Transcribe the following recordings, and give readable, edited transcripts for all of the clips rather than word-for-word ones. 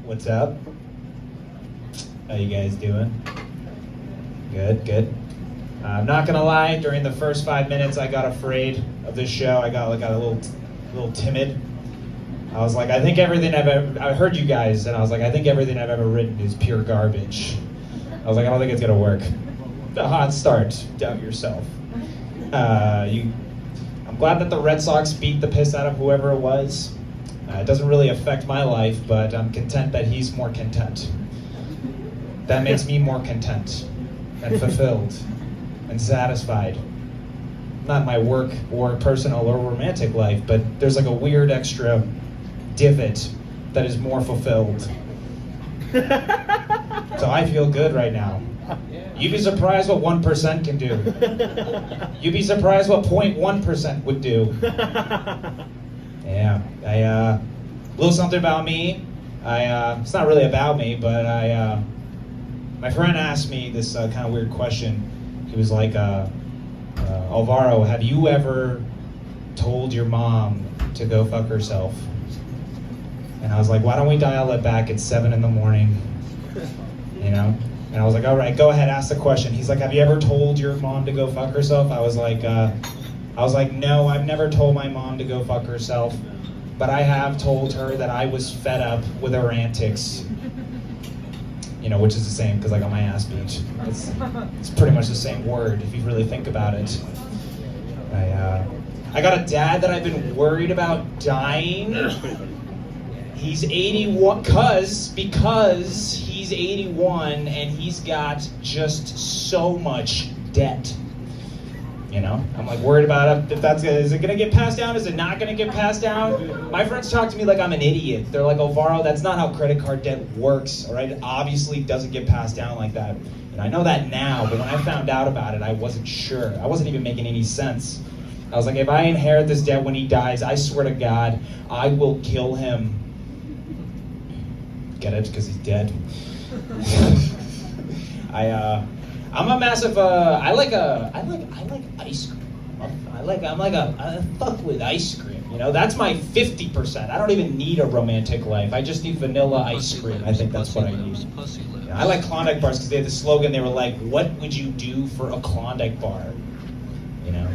What's up? How you guys doing? Good, good. I'm not gonna lie, during the first 5 minutes I got afraid of this show. I got a little timid. I was like, I think everything I heard you guys, and I was like, I think everything I've ever written is pure garbage. I was like, I don't think it's gonna work. A hot start, doubt yourself. I'm glad that the Red Sox beat the piss out of whoever it was. It doesn't really affect my life, but I'm content that he's more content. That makes me more content and fulfilled and satisfied. Not my work or personal or romantic life, but there's like a weird extra divot that is more fulfilled. So I feel good right now. You'd be surprised what 1% can do. You'd be surprised what 0.1% would do. Yeah, a little something about me. It's not really about me, but my friend asked me this kind of weird question. He was like, Alvaro, have you ever told your mom to go fuck herself? And I was like, why don't we dial it back at 7 in the morning? You know? And I was like, all right, go ahead, ask the question. He's like, have you ever told your mom to go fuck herself? I was like, no, I've never told my mom to go fuck herself, but I have told her that I was fed up with her antics. You know, which is the same, because I got my ass beat. It's pretty much the same word if you really think about it. I got a dad that I've been worried about dying. He's 81, because he's 81 and he's got just so much debt. You know, I'm like worried about if is it gonna get passed down? Is it not gonna get passed down? My friends talk to me like I'm an idiot. They're like, Alvaro, that's not how credit card debt works, all right? It obviously doesn't get passed down like that. And I know that now, but when I found out about it, I wasn't sure. I wasn't even making any sense. I was like, if I inherit this debt when he dies, I swear to God, I will kill him. Get it? Because he's dead. I'm a massive. I like ice cream. I fuck with ice cream. You know, that's my 50%. I don't even need a romantic life. I just need vanilla ice cream. I think that's what I need. Yeah, I like Klondike bars because they had the slogan. They were like, "What would you do for a Klondike bar?" You know,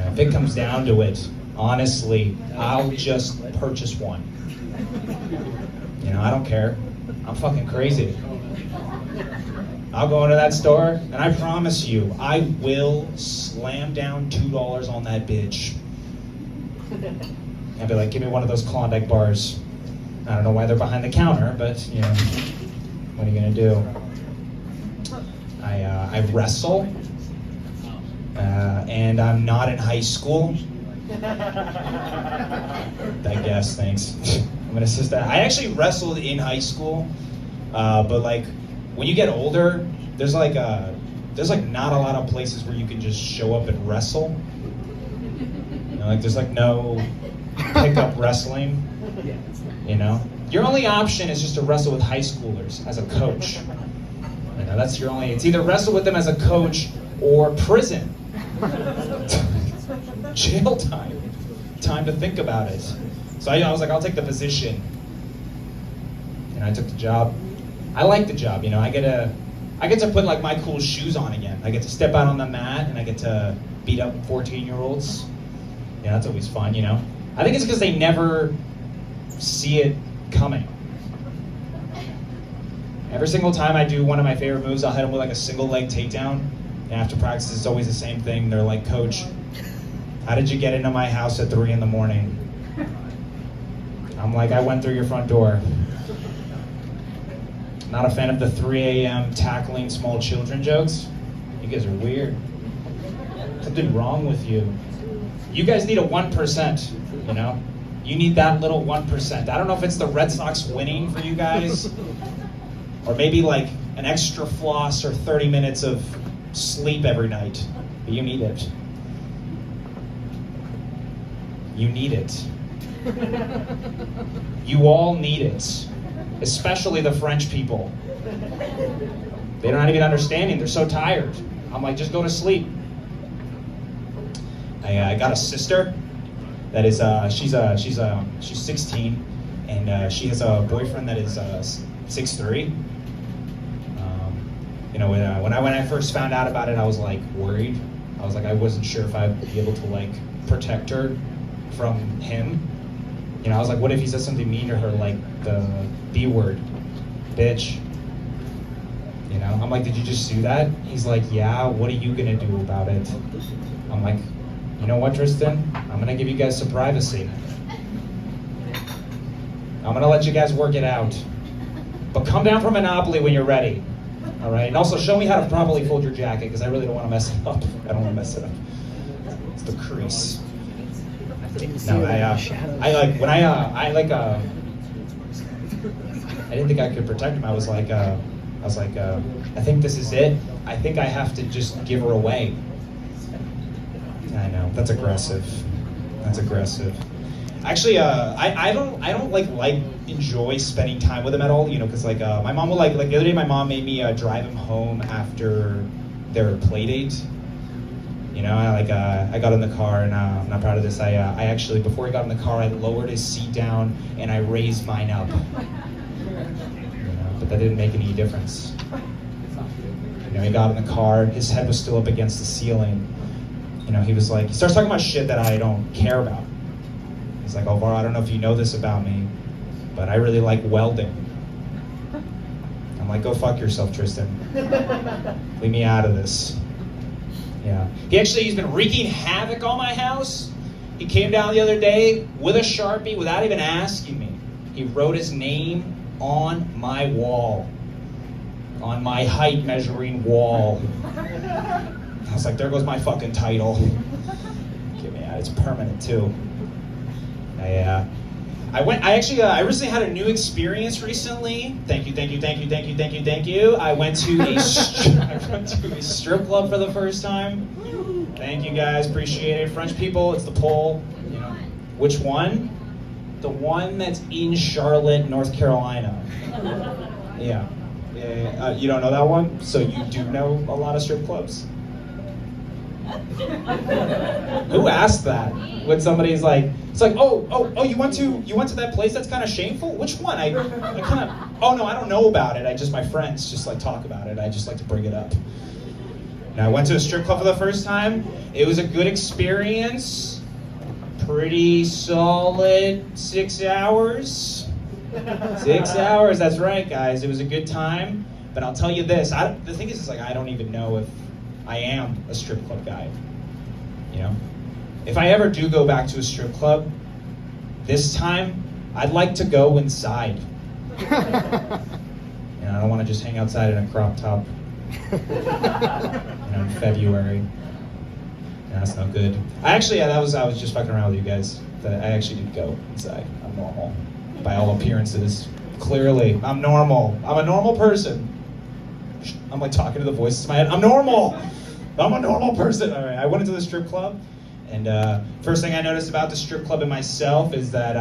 if it comes down to it, honestly, I'll just purchase one. You know, I don't care. I'm fucking crazy. I'll go into that store, and I promise you, I will slam down $2 on that bitch. And be like, give me one of those Klondike bars. I don't know why they're behind the counter, but, you know, what are you gonna do? I wrestle, and I'm not in high school. I guess, thanks. I'm gonna assist that. I actually wrestled in high school, but like when you get older, there's like not a lot of places where you can just show up and wrestle. You know, like there's like no pickup wrestling. You know, your only option is just to wrestle with high schoolers as a coach. You know, that's your only. It's either wrestle with them as a coach or prison. Jail time. Time to think about it. So I was like, I'll take the position. And I took the job. I like the job, you know. I get to put like my cool shoes on again. I get to step out on the mat and I get to beat up 14-year-olds. Yeah, that's always fun, you know. I think it's because they never see it coming. Every single time I do one of my favorite moves, I'll hit them with like a single leg takedown. And after practice, it's always the same thing. They're like, Coach, how did you get into my house at 3 in the morning? I'm like, I went through your front door. Not a fan of the 3 a.m. tackling small children jokes. You guys are weird. Something wrong with you. You guys need a 1%, you know? You need that little 1%. I don't know if it's the Red Sox winning for you guys, or maybe like an extra floss or 30 minutes of sleep every night. But you need it. You need it. You all need it. Especially the French people. They're not even understanding. They're so tired. I'm like, just go to sleep. I got a sister that is she's 16, and she has a boyfriend that is 6'3". When I first found out about it, I was like worried. I wasn't sure if I'd be able to like protect her from him. I was like, what if he says something mean to her, like the B word, bitch? I'm like, did you just do that? He's like, yeah, what are you gonna do about it? I'm like, you know what, Tristan? I'm gonna give you guys some privacy. I'm gonna let you guys work it out. But come down from Monopoly when you're ready. All right? And also show me how to properly fold your jacket, because I really don't want to mess it up. I don't want to mess it up. It's the crease. No, I didn't think I could protect him. I was like, I think this is it. I think I have to just give her away. I know, that's aggressive. That's aggressive. Actually, I don't enjoy spending time with him at all. Because my mom will like the other day, my mom made me drive him home after their play date. I got in the car, and I'm not proud of this. I actually, before he got in the car, I lowered his seat down and I raised mine up. But that didn't make any difference. He got in the car, his head was still up against the ceiling. He starts talking about shit that I don't care about. He's like, Alvaro, I don't know if you know this about me, but I really like welding. I'm like, go fuck yourself, Tristan. Leave me out of this. Yeah. He's been wreaking havoc on my house. He came down the other day with a Sharpie without even asking me. He wrote his name on my wall. On my height measuring wall. I was like, there goes my fucking title. Get me out, it's permanent too. I recently had a new experience recently. Thank you. I went to a strip club for the first time. Thank you guys, appreciate it. French people, it's the pole. Which one? The one that's in Charlotte, North Carolina. Yeah. You don't know that one? So you do know a lot of strip clubs? Who asked that? When somebody's like, it's like, oh, you went to that place that's kind of shameful? Which one? I kind of, oh no, I don't know about it. My friends just like talk about it. I just like to bring it up. Now I went to a strip club for the first time. It was a good experience. Pretty solid 6 hours. 6 hours, that's right, guys. It was a good time. But I'll tell you this, the thing is I don't even know if I am a strip club guy. If I ever do go back to a strip club, this time, I'd like to go inside. I don't want to just hang outside in a crop top. In February. That's no good. I was just fucking around with you guys. I actually did go inside. I'm normal. By all appearances. Clearly, I'm normal. I'm a normal person. I'm like talking to the voices in my head. I'm normal. I'm a normal person. All right, I went into the strip club, and first thing I noticed about the strip club and myself is that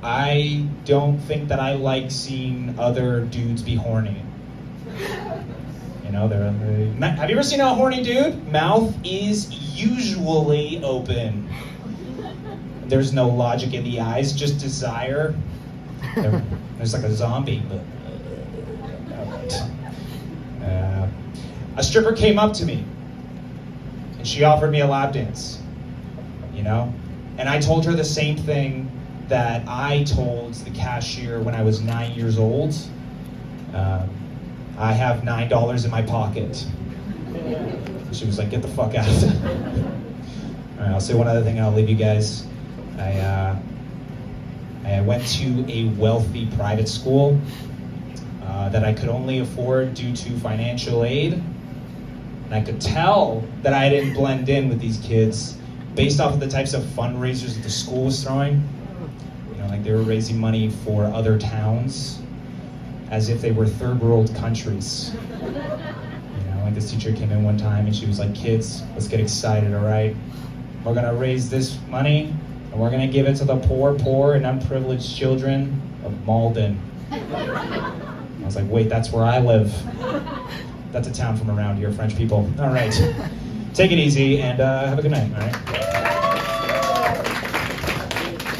I don't think that I like seeing other dudes be horny. Have you ever seen a horny dude? Mouth is usually open. There's no logic in the eyes, just desire. There's like a zombie. A stripper came up to me, and she offered me a lap dance. And I told her the same thing that I told the cashier when I was 9 years old. I have $9 in my pocket. She was like, get the fuck out. All right, I'll say one other thing and I'll leave you guys. I went to a wealthy private school that I could only afford due to financial aid. And I could tell that I didn't blend in with these kids based off of the types of fundraisers that the school was throwing. They were raising money for other towns as if they were third world countries. This teacher came in one time and she was like, kids, let's get excited, all right? We're gonna raise this money and we're gonna give it to the poor and unprivileged children of Malden. I was like, wait, that's where I live. That's a town from around here, French people. All right, take it easy and have a good night, all right?